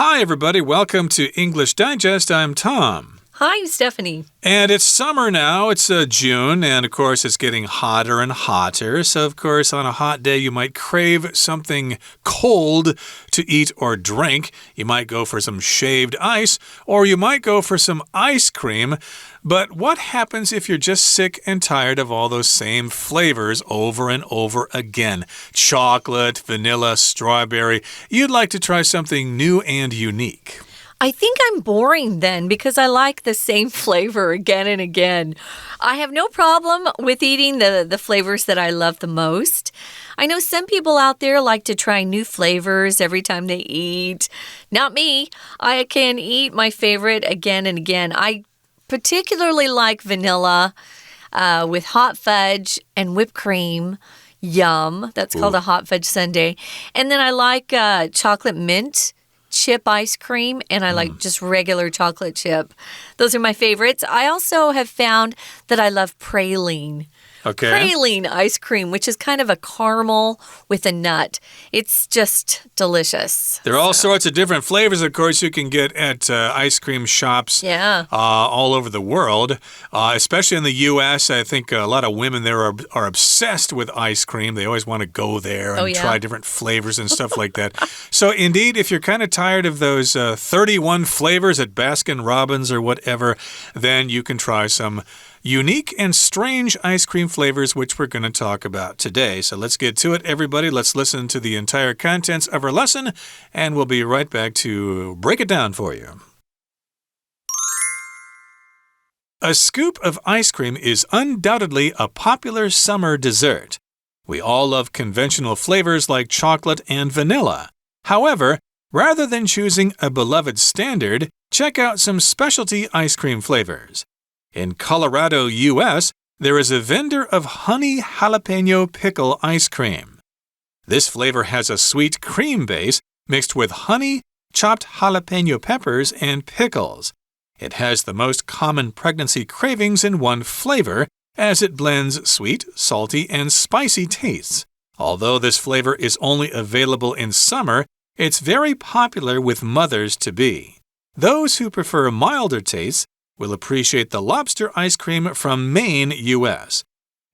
Hi, everybody. Welcome to English Digest. I'm Tom. Hi, I'm Stephanie. And it's summer now. It's June, and of course, it's getting hotter and hotter. So, of course, on a hot day, you might crave something cold to eat or drink. You might go for some shaved ice, or you might go for some ice cream. But what happens if you're just sick and tired of all those same flavors over and over again? Chocolate, vanilla, strawberry. You'd like to try something new and unique. I think I'm boring then because I like the same flavor again and again. I have no problem with eating the flavors that I love the most. I know some people out there like to try new flavors every time they eat. Not me. I can eat my favorite again and again. I particularly like vanilla with hot fudge and whipped cream. Yum. That's called a hot fudge sundae. And then I like chocolate mint chip ice cream, and I like just regular chocolate chip. Those are my favorites. I also have found that I love praline. Okay. Praline ice cream, which is kind of a caramel with a nut. It's just delicious. There are all sorts of different flavors, of course, you can get at ice cream shops all over the world, especially in the U.S. I think a lot of women there are obsessed with ice cream. They always want to go there and try different flavors and stuff like that. So, indeed, if you're kind of tired of those 31 flavors at Baskin-Robbins or whatever, then you can try some unique and strange ice cream flavors, which we're going to talk about today. So let's get to it, everybody. Let's listen to the entire contents of our lesson, and we'll be right back to break it down for you. A scoop of ice cream is undoubtedly a popular summer dessert. We all love conventional flavors like chocolate and vanilla. However, rather than choosing a beloved standard, check out some specialty ice cream flavors. In Colorado, U.S., there is a vendor of honey jalapeno pickle ice cream. This flavor has a sweet cream base mixed with honey, chopped jalapeno peppers, and pickles. It has the most common pregnancy cravings in one flavor, as it blends sweet, salty, and spicy tastes. Although this flavor is only available in summer, it's very popular with mothers-to-be. Those who prefer milder tastes will appreciate the Lobster ice cream from Maine, U.S.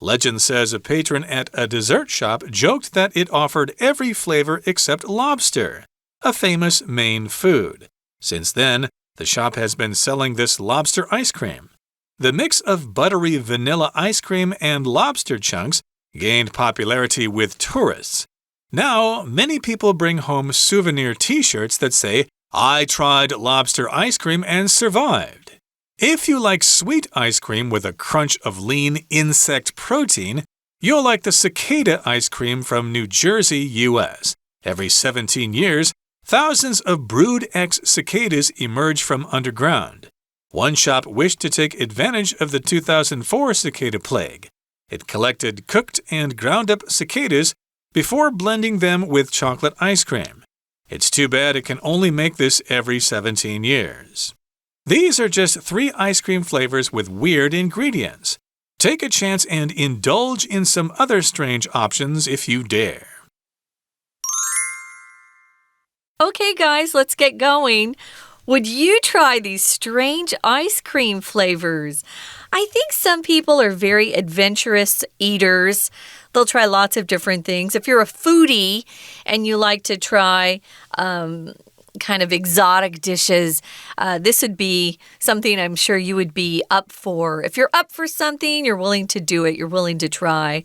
Legend says a patron at a dessert shop joked that it offered every flavor except lobster, a famous Maine food. Since then, the shop has been selling this lobster ice cream. The mix of buttery vanilla ice cream and lobster chunks gained popularity with tourists. Now, many people bring home souvenir t-shirts that say, "I tried lobster ice cream and survived." If you like sweet ice cream with a crunch of lean insect protein, you'll like the cicada ice cream from New Jersey, U.S. Every 17 years, thousands of brood X cicadas emerge from underground. One shop wished to take advantage of the 2004 cicada plague. It collected cooked and ground-up cicadas before blending them with chocolate ice cream. It's too bad it can only make this every 17 years. These are just 3 ice cream flavors with weird ingredients. Take a chance and indulge in some other strange options if you dare. Okay, guys, let's get going. Would you try these strange ice cream flavors? I think some people are very adventurous eaters. They'll try lots of different things. If you're a foodie and you like to try kind of exotic dishes, this would be something I'm sure you would be up for. If you're up for something, you're willing to do it. You're willing to try.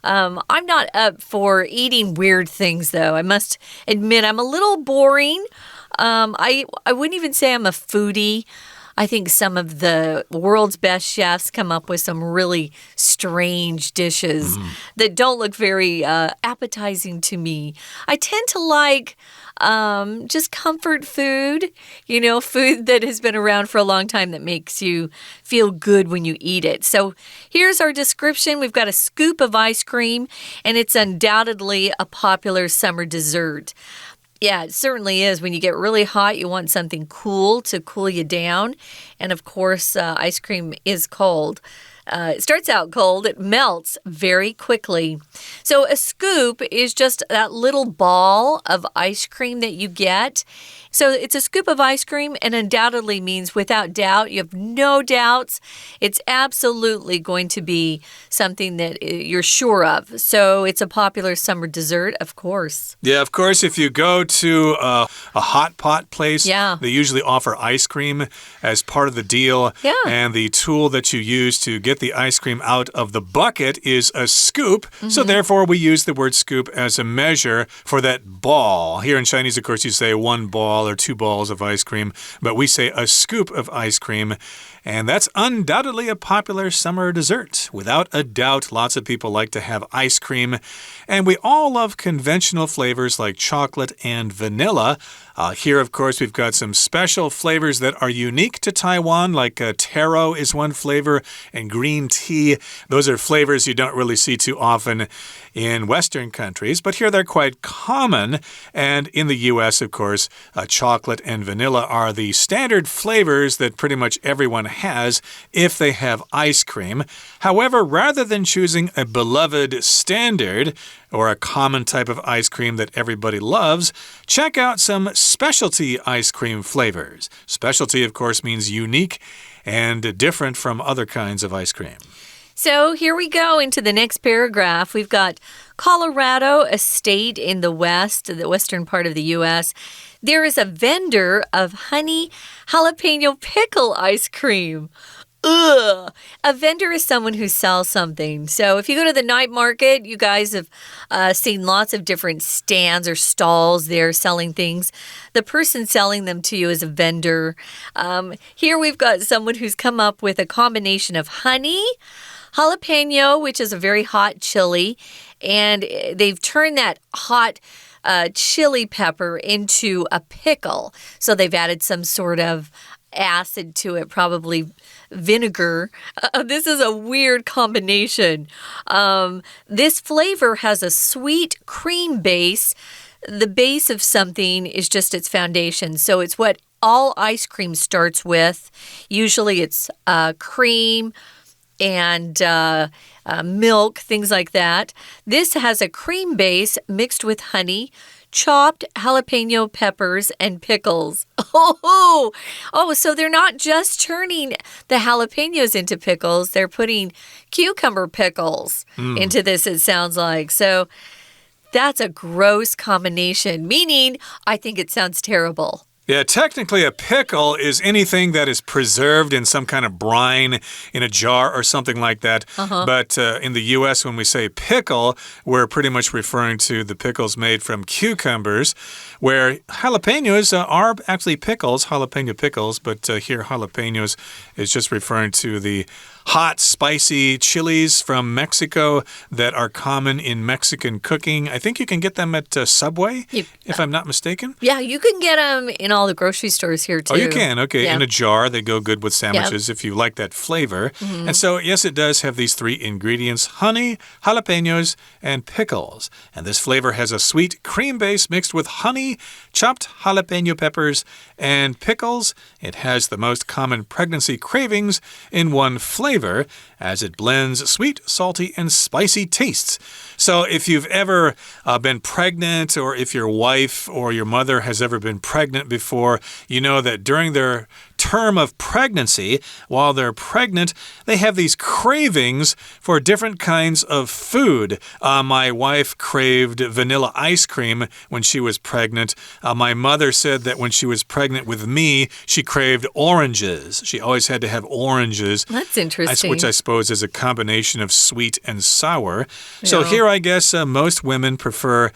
I'm not up for eating weird things, though. I must admit, I'm a little boring. I wouldn't even say I'm a foodie. I think some of the world's best chefs come up with some really strange dishes that don't look very appetizing to me. I tend to like just comfort food, food that has been around for a long time that makes you feel good when you eat it. So here's our description. We've got a scoop of ice cream, and it's undoubtedly a popular summer dessert. Yeah, it certainly is. When you get really hot, you want something cool to cool you down. And of course, ice cream is cold. It starts out cold. It melts very quickly. So a scoop is just that little ball of ice cream that you get. So it's a scoop of ice cream and undoubtedly means without doubt. You have no doubts. It's absolutely going to be something that you're sure of. So it's a popular summer dessert, of course. Yeah, of course, if you go to a hot pot place, they usually offer ice cream as part of the deal. Yeah. And the tool that you use to get the ice cream out of the bucket is a scoop. So therefore, we use the word scoop as a measure for that ball. Here in Chinese, of course, you say one ball or two balls of ice cream, but we say a scoop of ice cream. And that's undoubtedly a popular summer dessert. Without a doubt, lots of people like to have ice cream. And we all love conventional flavors like chocolate and vanilla. Here, of course, we've got some special flavors that are unique to Taiwan, like taro is one flavor, and green tea. Those are flavors you don't really see too often in Western countries, but here they're quite common. And in the U.S., of course, chocolate and vanilla are the standard flavors that pretty much everyone has if they have ice cream. However, rather than choosing a beloved standard or a common type of ice cream that everybody loves, check out some specialty ice cream flavors. Specialty, of course, means unique and different from other kinds of ice cream. So here we go into the next paragraph. We've got Colorado, a state in the western part of the U.S. There is a vendor of honey jalapeno pickle ice cream. Ugh. A vendor is someone who sells something. So if you go to the night market, you guys have seen lots of different stands or stalls there selling things. The person selling them to you is a vendor. Here we've got someone who's come up with a combination of honey, jalapeno, which is a very hot chili, and they've turned that hot chili pepper into a pickle. So they've added some sort of acid to it, probably vinegar. This is a weird combination. This flavor has a sweet cream base. The base of something is just its foundation. So it's what all ice cream starts with. Usually it's cream and milk, things like that. This has a cream base mixed with honey, chopped jalapeno peppers, and pickles. Oh, so they're not just turning the jalapenos into pickles. They're putting cucumber pickles into this, it sounds like. So that's a gross combination, meaning I think it sounds terrible. Yeah, technically a pickle is anything that is preserved in some kind of brine in a jar or something like that. But in the U.S., when we say pickle, we're pretty much referring to the pickles made from cucumbers, where jalapenos are actually pickles, jalapeno pickles, but here jalapenos is just referring to the hot, spicy chilies from Mexico that are common in Mexican cooking. I think you can get them at Subway, if I'm not mistaken. Yeah, you can get them in all the grocery stores here, too. Oh, you can? Okay. Yeah. In a jar. They go good with sandwiches if you like that flavor. And so, yes, it does have these three ingredients: honey, jalapenos, and pickles. And this flavor has a sweet cream base mixed with honey, chopped jalapeno peppers, and pickles. It has the most common pregnancy cravings in one flavor, as it blends sweet, salty, and spicy tastes. So if you've ever been pregnant, or if your wife or your mother has ever been pregnant before, you know that during their term of pregnancy, while they're pregnant, they have these cravings for different kinds of food. My wife craved vanilla ice cream when she was pregnant. My mother said that when she was pregnant with me, she craved oranges. She always had to have oranges. That's interesting. Which I suppose is a combination of sweet and sour. Yeah. So here, I guess most women prefer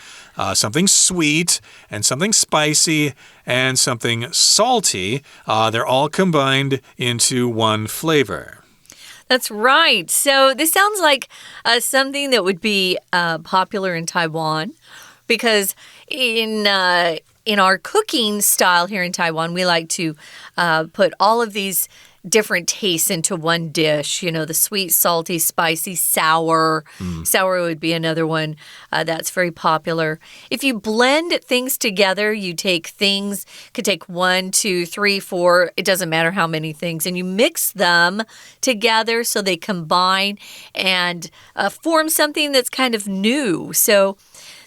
something sweet and something spicy and something salty. They're all combined into one flavor. That's right. So this sounds like something that would be popular in Taiwan, because in our cooking style here in Taiwan, we like to put all of these different tastes into one dish. You know, the sweet, salty, spicy, sour. Sour would be another one that's very popular. If you blend things together, you take things, could take 1, 2, 3, 4, it doesn't matter how many things, and you mix them together so they combine and form something that's kind of new. So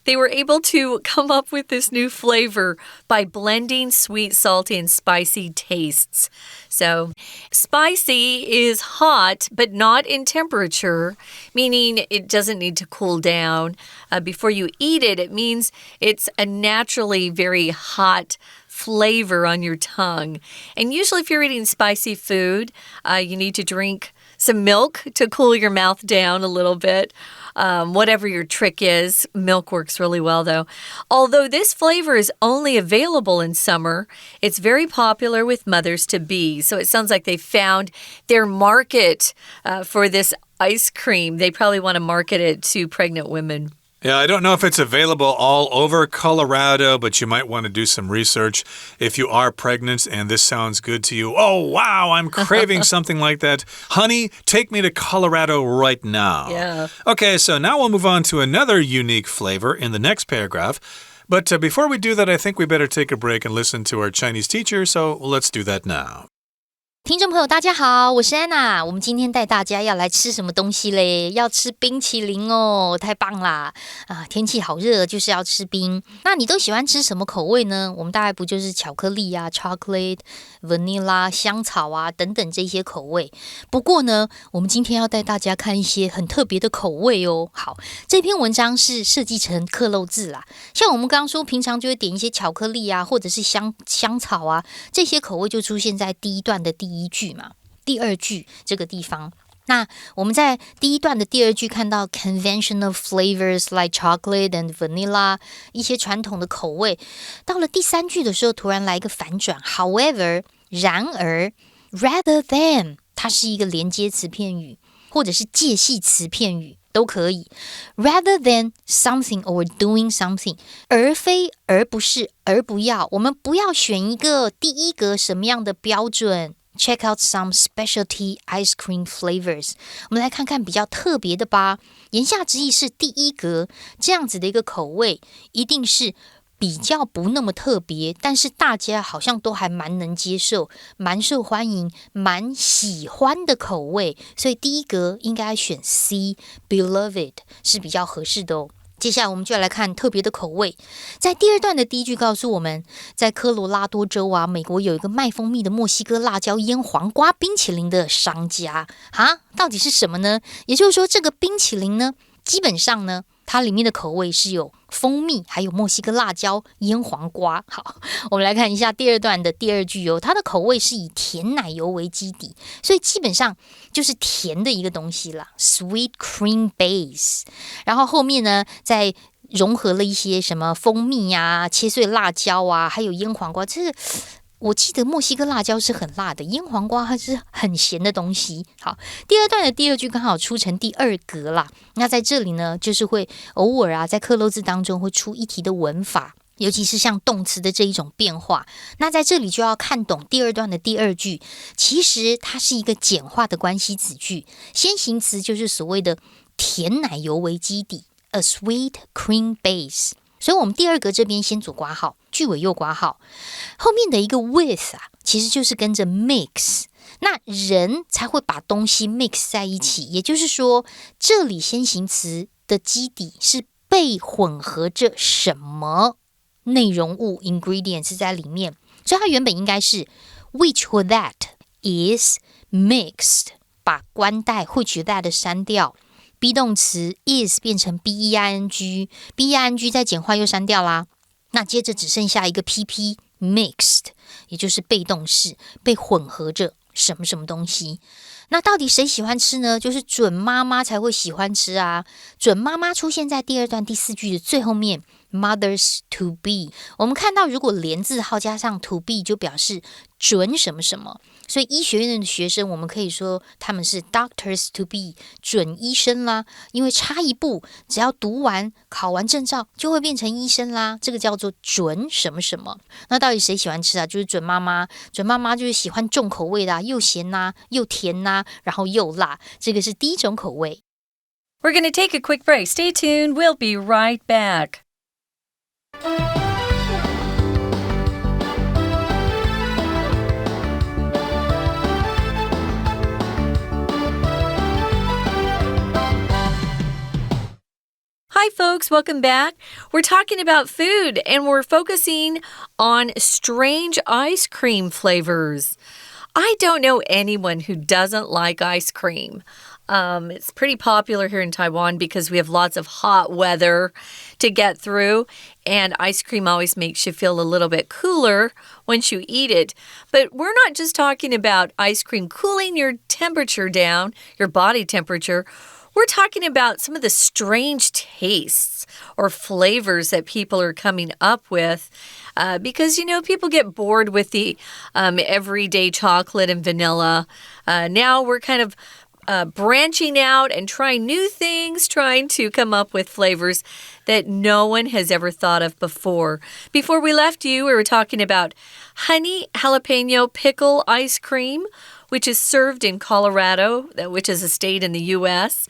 they were able to come up with this new flavor by blending sweet, salty, and spicy tastes. So, spicy is hot, but not in temperature, meaning it doesn't need to cool down before you eat it. It means it's a naturally very hot flavor on your tongue. And usually if you're eating spicy food, you need to drink some milk to cool your mouth down a little bit. Whatever your trick is, milk works really well, though. Although this flavor is only available in summer, it's very popular with mothers-to-be. So it sounds like they found their market for this ice cream. They probably want to market it to pregnant women. Yeah, I don't know if it's available all over Colorado, but you might want to do some research if you are pregnant and this sounds good to you. Oh, wow, I'm craving something like that. Honey, take me to Colorado right now. Yeah. Okay, so now we'll move on to another unique flavor in the next paragraph. But before we do that, I think we better take a break and listen to our Chinese teacher, so let's do that now. 听众朋友大家好，我是安娜。我们今天带大家要来吃什么东西嘞？要吃冰淇淋哦，太棒啦！天气好热，就是要吃冰。那你都喜欢吃什么口味呢？我们大概不就是巧克力啊 chocolate、vanilla、香草啊等等这些口味。不过呢，我们今天要带大家看一些很特别的口味哦。好，这篇文章是设计成克漏字啦。像我们刚刚说，平常就会点一些巧克力啊，或者是香草啊，这些口味就出现在第一段的第一句嘛，第二句这个地方。那我们在第一段的第二句看到 conventional flavors like chocolate and vanilla 一些传统的口味，到了第三句的时候突然来一个反转 however 然而 rather than 它是一个连接词片语或者是介系词片语都可以 rather than something or doing something 而非而不是而不要，我们不要选一个第一个什么样的标准。Check out some specialty ice cream flavors 我们来看看比较特别的吧。言下之意是第一格这样子的一个口味一定是比较不那么特别，但是大家好像都还蛮能接受，蛮受欢迎，蛮喜欢的口味，所以第一格应该选 C beloved 是比较合适的哦。接下来我们就要来看特别的口味。在第二段的第一句告诉我们，在科罗拉多州啊，美国有一个卖蜂蜜的墨西哥辣椒腌黄瓜冰淇淋的商家到底是什么呢？也就是说这个冰淇淋呢，基本上呢它里面的口味是有蜂蜜还有墨西哥辣椒腌黄瓜。好，我们来看一下第二段的第二句它的口味是以甜奶油为基底，所以基本上就是甜的一个东西啦 sweet cream base， 然后后面呢再融合了一些什么蜂蜜啊切碎辣椒啊还有腌黄瓜，这是我记得墨西哥辣椒是很辣的，腌黄瓜它是很咸的东西。好，第二段的第二句刚好出成第二格啦。那在这里呢，就是会偶尔在克漏字当中会出一题的文法，尤其是像动词的这一种变化。那在这里就要看懂第二段的第二句，其实它是一个简化的关系子句，先行词就是所谓的甜奶油为基底 ，a sweet cream base。所以我们第二格这边先左括号，句尾右括号，后面的一个 with 其实就是跟着 mix， 那人才会把东西 mix 在一起，也就是说，这里先行词的基底是被混合着什么内容物 ingredient 是在里面，所以它原本应该是 which or that is mixed， 把关代 which that 删掉。be 动词 is 变成 being，being 再简化又删掉啦。那接着只剩下一个 pp mixed， 也就是被动式，被混合着什么什么东西。那到底谁喜欢吃呢？就是准妈妈才会喜欢吃啊。准妈妈出现在第二段第四句的最后面， mothers to be。 我们看到如果连字号加上 to be 就表示准什么什么，所以医学院的学生我们可以说他们是 doctors to be， 准医生啦，因为差一步只要读完考完证照就会变成医生啦，这个叫做准什么什么。那到底谁喜欢吃啊？就是准妈妈，准妈妈就是喜欢重口味的又咸啊又甜啊然后又辣，这个是第一种口味。 We're going to take a quick break. Stay tuned. We'll be right back. Hi, folks. Welcome back. We're talking about food, and we're focusing on strange ice cream flavors. I don't know anyone who doesn't like ice cream. It's pretty popular here in Taiwan because we have lots of hot weather to get through, and ice cream always makes you feel a little bit cooler once you eat it. But we're not just talking about ice cream cooling your temperature down, your body temperature. We're talking about some of the strange tastes or flavors that people are coming up with because, people get bored with the everyday chocolate and vanilla. Now we're kind of branching out and trying new things, trying to come up with flavors that no one has ever thought of before. Before we left you, we were talking about honey jalapeno pickle ice cream, which is served in Colorado, which is a state in the U.S.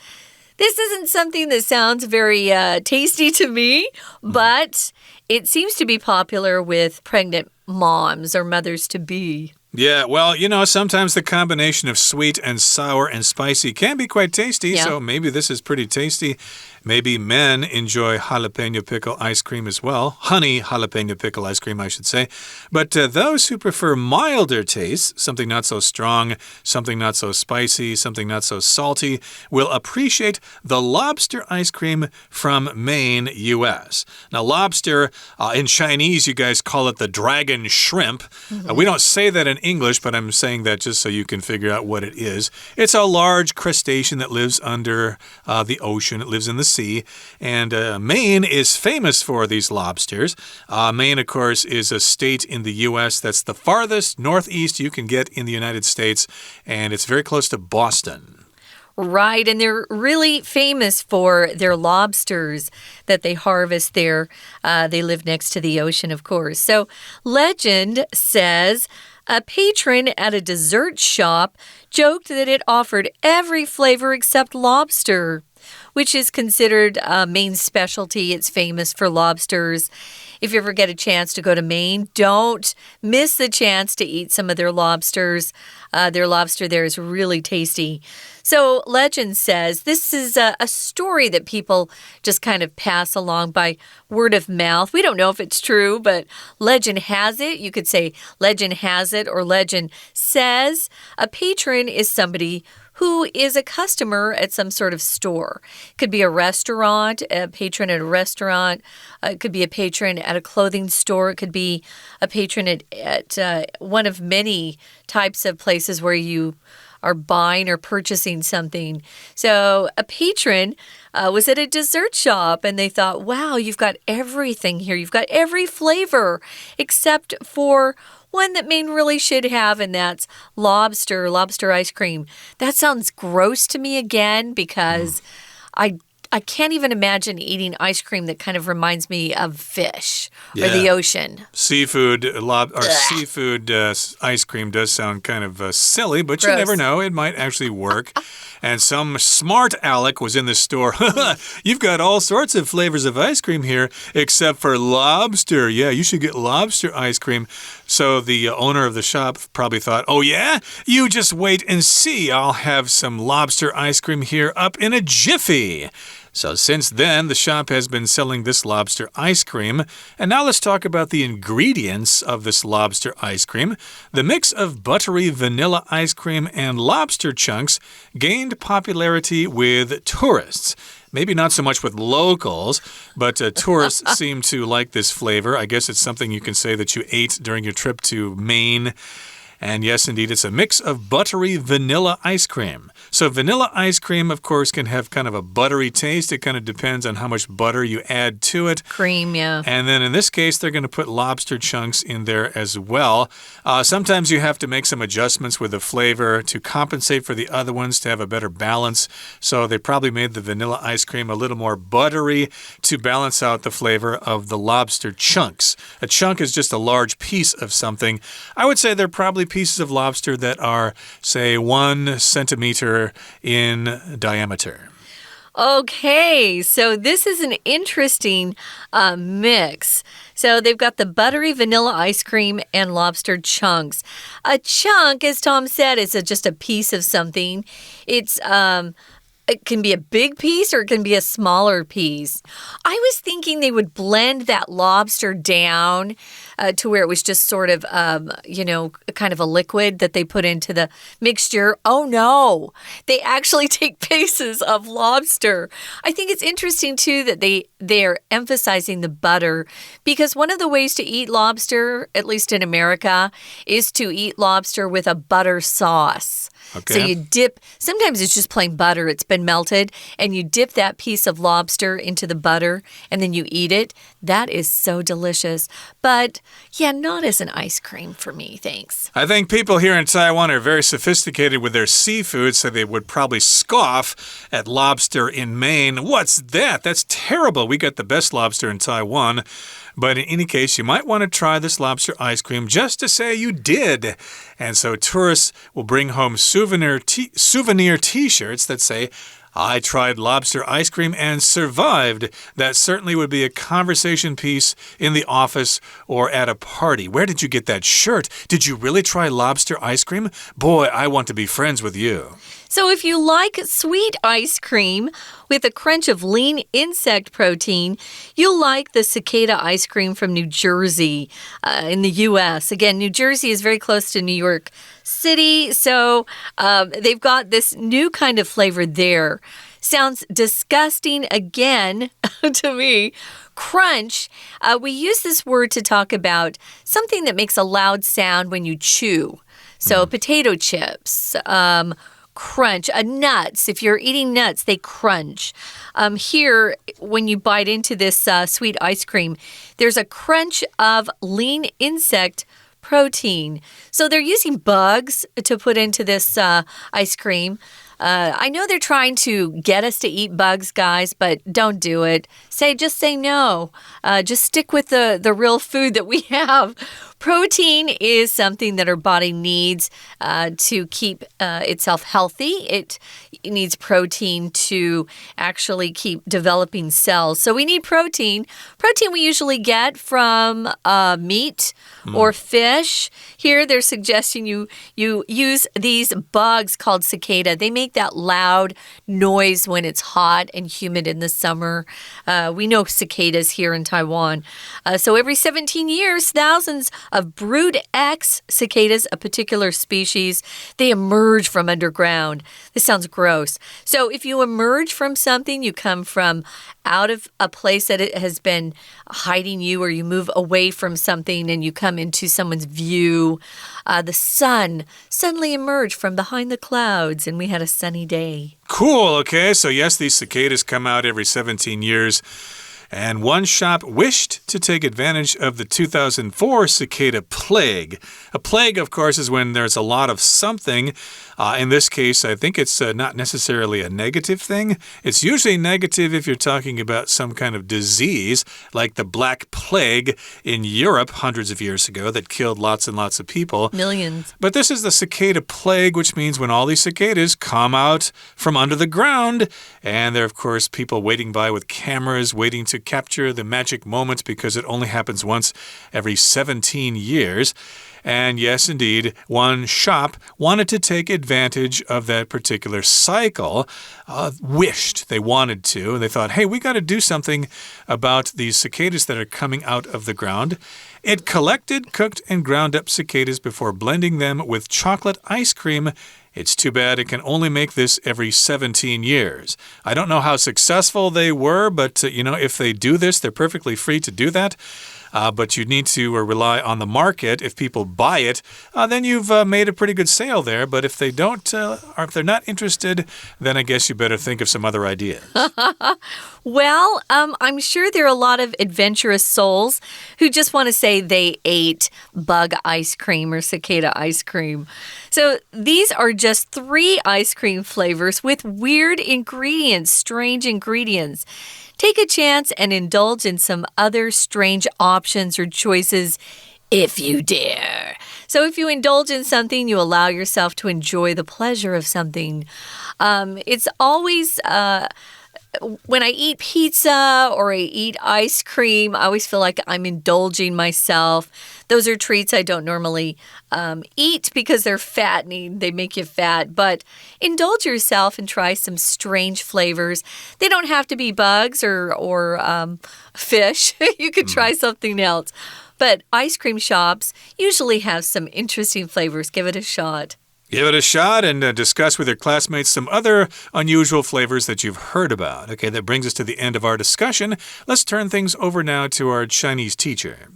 This isn't something that sounds very tasty to me, but it seems to be popular with pregnant moms or mothers-to-be. Yeah, well, sometimes the combination of sweet and sour and spicy can be quite tasty, so maybe this is pretty tasty. Maybe men enjoy jalapeno pickle ice cream as well. Honey jalapeno pickle ice cream, I should say. But those who prefer milder tastes, something not so strong, something not so spicy, something not so salty, will appreciate the lobster ice cream from Maine, U.S. Now, lobster, in Chinese, you guys call it the dragon shrimp. We don't say that in English, but I'm saying that just so you can figure out what it is. It's a large crustacean that lives under the ocean. It lives in the sea. And Maine is famous for these lobsters. Maine, of course, is a state in the U.S. that's the farthest northeast you can get in the United States, and it's very close to Boston. Right, and they're really famous for their lobsters that they harvest there. They live next to the ocean, of course. So, legend says a patron at a dessert shop joked that it offered every flavor except lobster, which is considered a Maine specialty. It's famous for lobsters. If you ever get a chance to go to Maine, don't miss the chance to eat some of their lobsters. Their lobster there is really tasty. So legend says this is a story that people just kind of pass along by word of mouth. We don't know if it's true, but legend has it. You could say legend has it or legend says. A patron is somebody who is a customer at some sort of store. It could be a restaurant, a patron at a restaurant. It could be a patron at a clothing store. It could be a patron at one of many types of places where you are buying or purchasing something. So a patron was at a dessert shop and they thought, wow, you've got everything here. You've got every flavor except for one that Maine really should have, and that's lobster ice cream. That sounds gross to me again because I can't even imagine eating ice cream that kind of reminds me of fish or the ocean. Seafood ice cream does sound kind of silly, but Gross. You never know. It might actually work. And some smart aleck was in the store. You've got all sorts of flavors of ice cream here, except for lobster. Yeah, you should get lobster ice cream. So the owner of the shop probably thought, oh yeah? You just wait and see. I'll have some lobster ice cream here up in a jiffy. So since then, the shop has been selling this lobster ice cream. And now let's talk about the ingredients of this lobster ice cream. The mix of buttery vanilla ice cream and lobster chunks gained popularity with tourists. Maybe not so much with locals, but tourists seem to like this flavor. I guess it's something you can say that you ate during your trip to Maine. And yes, indeed, it's a mix of buttery vanilla ice cream. So vanilla ice cream, of course, can have kind of a buttery taste. It kind of depends on how much butter you add to it. Cream, yeah. And then in this case, they're going to put lobster chunks in there as well. Sometimes you have to make some adjustments with the flavor to compensate for the other ones to have a better balance. So they probably made the vanilla ice cream a little more buttery to balance out the flavor of the lobster chunks. A chunk is just a large piece of something. I would say they're probably pieces of lobster that are, say, 1 centimeter in diameter. Okay, so this is an interesting mix. So they've got the buttery vanilla ice cream and lobster chunks. A chunk, as Tom said, is just a piece of something. It can be a big piece or it can be a smaller piece. I was thinking they would blend that lobster down to where it was just sort of, kind of a liquid that they put into the mixture. Oh, no. They actually take pieces of lobster. I think it's interesting, too, that they're emphasizing the butter because one of the ways to eat lobster, at least in America, is to eat lobster with a butter sauce. Okay. So you dip, sometimes it's just plain butter, it's been melted, and you dip that piece of lobster into the butter, and then you eat it. That is so delicious. But, yeah, not as an ice cream for me, thanks. I think people here in Taiwan are very sophisticated with their seafood, so they would probably scoff at lobster in Maine. What's that? That's terrible. We got the best lobster in Taiwan. But in any case, you might want to try this lobster ice cream just to say you did. And so tourists will bring home souvenir t-shirts that say, I tried lobster ice cream and survived. That certainly would be a conversation piece in the office or at a party. Where did you get that shirt? Did you really try lobster ice cream? Boy, I want to be friends with you. So if you like sweet ice cream with a crunch of lean insect protein, you'll like the cicada ice cream from New Jersey in the U.S. Again, New Jersey is very close to New York City, so they've got this new kind of flavor there. Sounds disgusting again to me. Crunch, we use this word to talk about something that makes a loud sound when you chew. So potato chips, crunch. Nuts, if you're eating nuts, they crunch. Here, when you bite into this sweet ice cream, there's a crunch of lean insect protein. So they're using bugs to put into this ice cream. I know they're trying to get us to eat bugs, guys, but don't do it. Just say no. Just stick with the real food that we have. Protein is something that our body needs to keep itself healthy. It needs protein to actually keep developing cells. So we need protein. Protein we usually get from meat or fish. Here they're suggesting you use these bugs called cicada. They make that loud noise when it's hot and humid in the summer. We know cicadas here in Taiwan. So every 17 years, thousands of brood X cicadas, a particular species, they emerge from underground. This sounds gross. So if you emerge from something, you come from out of a place that it has been hiding you, or you move away from something and you come into someone's view. The sun suddenly emerged from behind the clouds and we had a sunny day. Cool, okay. So yes, these cicadas come out every 17 years. And one shop wished to take advantage of the 2004 cicada plague. A plague, of course, is when there's a lot of something. In this case, I think it's not necessarily a negative thing. It's usually negative if you're talking about some kind of disease, like the Black Plague in Europe hundreds of years ago that killed lots and lots of people. Millions. But this is the cicada plague, which means when all these cicadas come out from under the ground, and there are, of course, people waiting by with cameras, waiting to capture the magic moment because it only happens once every 17 years. And yes, indeed, one shop wanted to take advantage of that particular cycle, wished they wanted to. They thought, hey, we got to do something about these cicadas that are coming out of the ground. It collected, cooked, and ground up cicadas before blending them with chocolate ice cream. It's too bad it can only make this every 17 years. I don't know how successful they were, but, if they do this, they're perfectly free to do that. but you need to rely on the market. If people buy it, then you've made a pretty good sale there. But if they don't, or if they're not interested, then I guess you better think of some other ideas. Well, I'm sure there are a lot of adventurous souls who just want to say they ate bug ice cream or cicada ice cream. So these are just 3 ice cream flavors with weird ingredients, strange ingredients. Take a chance and indulge in some other strange options or choices if you dare. So if you indulge in something, you allow yourself to enjoy the pleasure of something. It's always... when I eat pizza or I eat ice cream, I always feel like I'm indulging myself. Those are treats I don't normally eat because they're fattening. They make you fat. But indulge yourself and try some strange flavors. They don't have to be bugs or fish. You could try something else. But ice cream shops usually have some interesting flavors. Give it a shot. Give it a shot and discuss with your classmates some other unusual flavors that you've heard about. Okay, that brings us to the end of our discussion. Let's turn things over now to our Chinese teacher.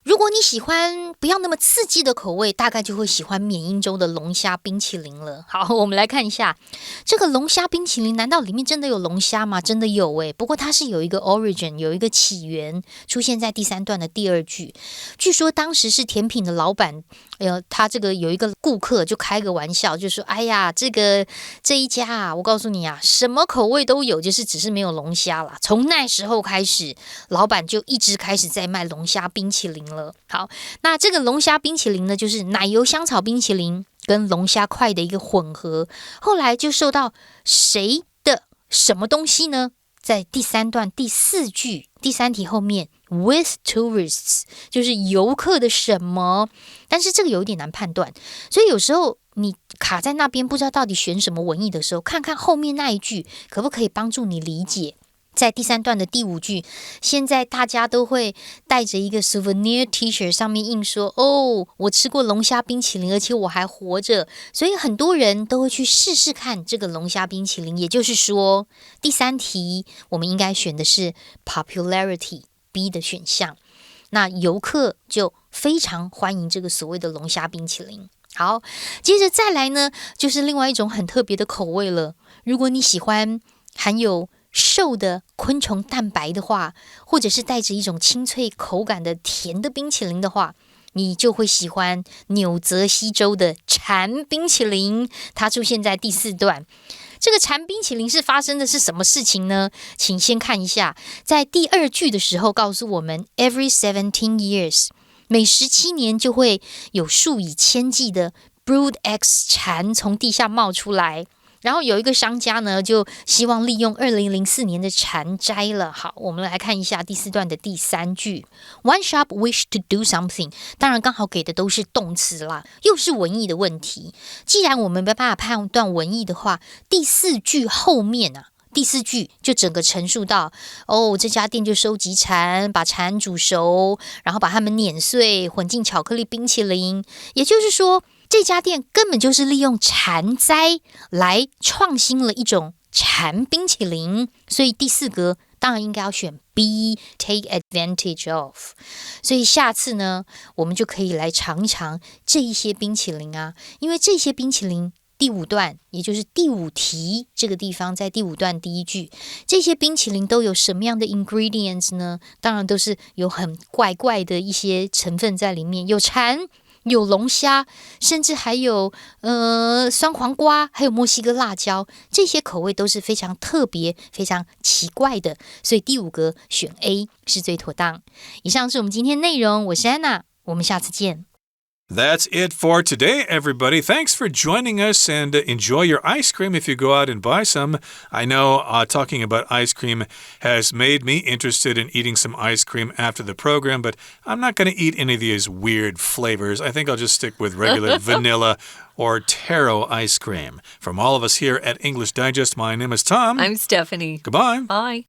如果你喜欢不要那么刺激的口味，大概就会喜欢缅因州的龙虾冰淇淋了。好，我们来看一下这个龙虾冰淇淋，难道里面真的有龙虾吗？真的有耶，不过它是有一个 origin， 有一个起源，出现在第3段的第2句。据说当时是甜品的老板，他这个有一个顾客就开个玩笑，就说：“哎呀，这一家啊，我告诉你啊，什么口味都有，就是只是没有龙虾啦。”从那时候开始，老板就一直开始在卖龙虾冰淇淋了。好，那这个龙虾冰淇淋呢，就是奶油香草冰淇淋跟龙虾块的一个混合。后来就受到谁的什么东西呢？在第3段第4句第3题后面 with tourists 就是游客的什么，但是这个有点难判断，所以有时候你卡在那边不知道到底选什么文意的时候，看看后面那一句可不可以帮助你理解。在第3段的第5句，现在大家都会带着一个 souvenir T-shirt， 上面印说：“哦，我吃过龙虾冰淇淋，而且我还活着。”所以很多人都会去试试看这个龙虾冰淇淋。也就是说，第3题我们应该选的是 popularity B 的选项。那游客就非常欢迎这个所谓的龙虾冰淇淋。好，接着再来呢，就是另外一种很特别的口味了。如果你喜欢含有瘦的昆虫蛋白的话，或者是带着一种清脆口感的甜的冰淇淋的话，你就会喜欢纽泽西州的蝉冰淇淋。它出现在第4段。这个蝉冰淇淋是发生的是什么事情呢？请先看一下，在第2句的时候告诉我们 every 17 years 每17年就会有数以千计的 brood eggs 蝉从地下冒出来。然后有一个商家呢，就希望利用2004年的蝉摘了。好，我们来看一下第4段的第3句 One shop wish to do something， 当然刚好给的都是动词啦，又是文意的问题。既然我们没办法判断文意的话，第4句后面啊，第4句就整个陈述到，这家店就收集蝉，把蝉煮熟，然后把它们碾碎，混进巧克力冰淇淋。也就是说，这家店根本就是利用蝉栽来创新了一种蝉冰淇淋，所以第4格当然应该要选 B take advantage of。 所以下次呢，我们就可以来尝一尝这一些冰淇淋啊，因为这些冰淇淋第5段，也就是第5题这个地方，在第5段第1句，这些冰淇淋都有什么样的 ingredients 呢？当然都是有很怪怪的一些成分在里面，有蝉，有龙虾，甚至还有酸黄瓜，还有墨西哥辣椒，这些口味都是非常特别非常奇怪的，所以第5格选 A 是最妥当。以上是我们今天内容，我是安娜，我们下次见。That's it for today, everybody. Thanks for joining us and enjoy your ice cream if you go out and buy some. I know talking about ice cream has made me interested in eating some ice cream after the program, but I'm not going to eat any of these weird flavors. I think I'll just stick with regular vanilla or taro ice cream. From all of us here at English Digest, my name is Tom. I'm Stephanie. Goodbye. Bye.